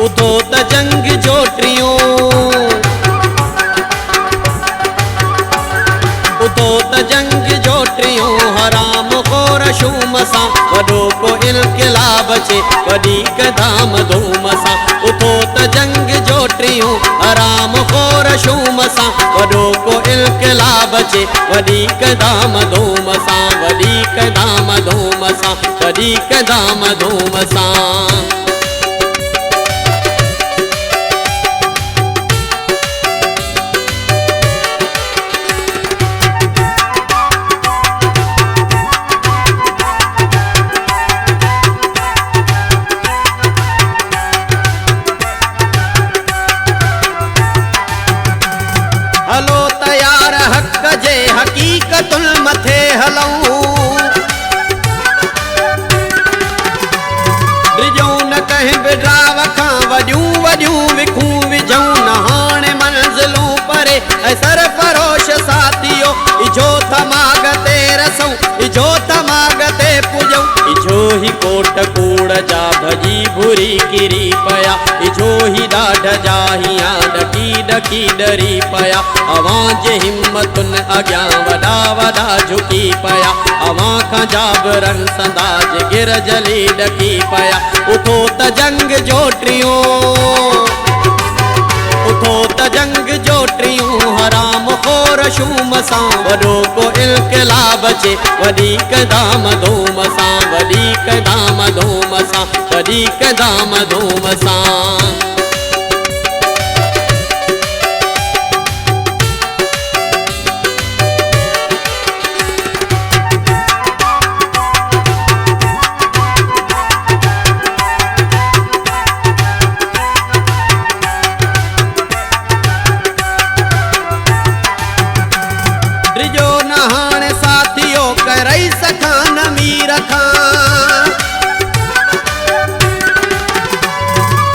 उथो त जंग जोटियूं, उथो त जंग जोटियूं हराम खोर शूम सां, वॾो को इनकलाब अचे वधीक धाम धूम सां। उथो त जंग जोटियूं हराम खोर शूम सां, वॾो को इनकलाब अचे वधीक धाम धूम सां, वधीक धाम धूम सां, वधीक धाम धूम सां। हलो तयार हक़ जे हक़ीक़तुल मथे हलऊं, ड्रिजो न कंहिं बिड्राव खां वॾियूं वॾियूं विखूं विझूं न हाणे मंज़िलूं परे ऐं सरफरोश साथियो, इझो थमाग ते रसूं, इझो थमाग ते पुॼूं, इझो ही कोट कूड़ जा भॼी भुरी किरी पया, इझो ही ॾाढ जा हियां ॾकी ॾकी डरी पया, अवां जे हिम्मतुन अॻियां वॾा वॾा झुकी पया, अवां खां जाबरन संदाज गिर जली ॾकी पया। उथो त जंग जोटियूं, उथो त जंग जोटियूं हराम खोर शूम सां, वॾो को इनकलाब अचे वधीक धाम धूम सां, वधीक धाम धूम सां, वधीक धाम धूम सां। ड्रिजो न हाणे साथियो करई सखां न मीर खां,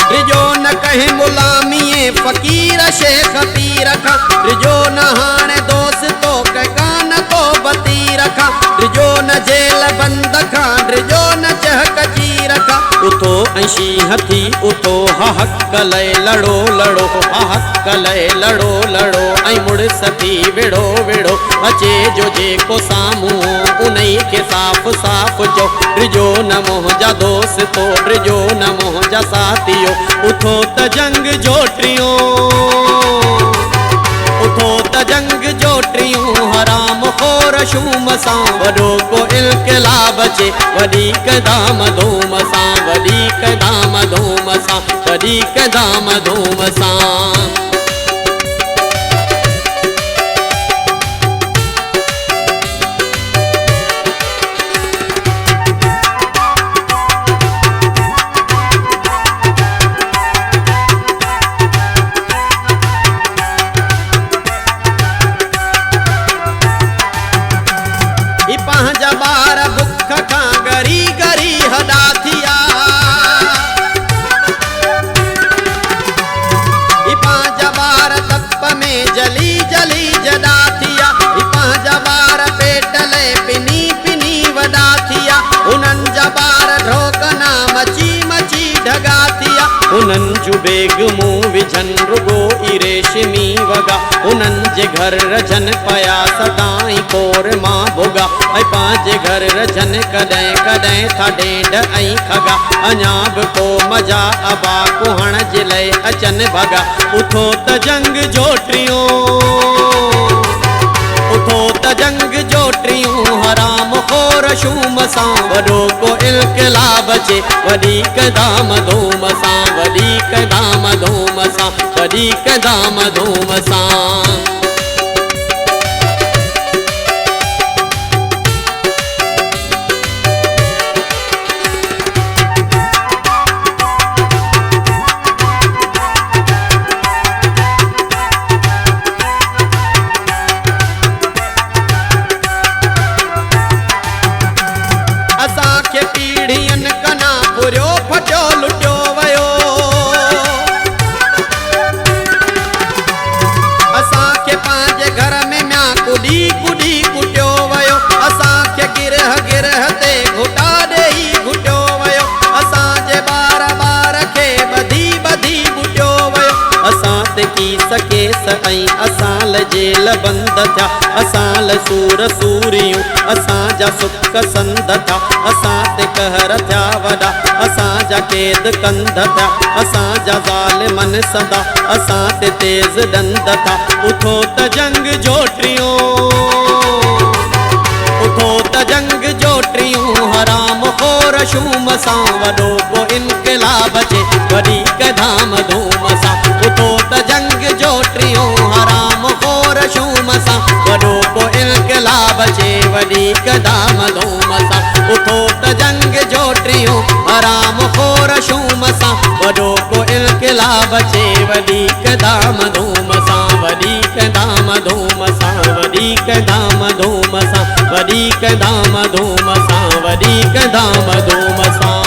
ड्रिजो न कहीं गुलामीअ फ़कीर शेख पीर खां, ड्रिजो न हाणे दोस्तो कान को बतीर खां, ड्रिजो न जेल बंद खां, ड्रिजो न चहक चीर खां। उथो ऐं हथी उथो हक़ लए लड़ो लड़ो, हक़ लए लड़ो लड़ो ऐं मुड़िस थी विड़ो विड़ो, अचे जो जेको साम्हूं उन्ही खे साफ़ साफ़ चओ, ड्रिजो न मुंहिंजा दोस्तो, ड्रिजो न मुंहिंजा साथियो। उथो त जंग जोटियूं, उथो त जंग जोटियूं हराम खोर शूम सां, वॾो को इनकलाब अचे वधीक धाम धूम सां, वधीक धाम धूम सां, वधीक धाम धूम सां। पंहिंजा ॿार बुख खां गरी गरी हॾा थिया, पंहिंजा ॿार तप में जली जली जॾा थिया, पंहिंजा ॿार पेट लाइ पिनी पिनी वॾा थिया, उन्हनि जा ॿार ढोकना मची मची ढगा थिया, उन्हनि जूं बेगमूं विझनि रुगो ई रेशमी वॻा, उन्हनि जे घर रजन पया सदाई कोर मां भुगा, ऐं पंहिंजे घर रजन कॾहिं कॾहिं था ॾेढ ऐं खगा, अञा बि को मज़ा अबा कुहण जे लाइ अचनि भॻा। उथो त जंग जोटियूं, उथो त जंग जोटियूं हराम खोर शूम सां, वॾो को इनकलाब अचे वधीक धाम धूम सां, वधीक धाम धूम सां, वधीक धाम धूम सां। असांखे पीढ़ियुनि कना पुरियो फटियो लुटियो वियो, असांखे पंहिंजे घर में म्या कुॾी कुॾी कुटियो वियो, असांखे गिरह गिरह ते घुटा ॾेई घुटियो वियो, असांजे ॿार ॿार खे ॿधी ॿधी केस ऐं असाल जेल बंद थिया असाल सूर सूरियूं असांजा सुख संद थिया असां ते कहर थिया वॾा असांजा क़ैद कंद थिया असांजा ज़ालिमन सदा असां ते तेज़ डंद थिया उथो त जंग जो टियों उथो त जंग जो टियूं हराम खोर शूम सां वॾो को इनकलाब जे वॾी क धाम धूम सां उथो त जंग जो टियूं हराम खोर शूम सां वॾो को इनकलाब जे वॾी क धाम धूम सां उथो त जंग जो टियूं हराम खोर शूम सां वॾो को इनकलाब जे वॾी क धाम धूम सां वॾी क धाम धूम सां वॾी क धाम धूम सां वॾी क धाम धूम सां वॾी क धाम धूम सां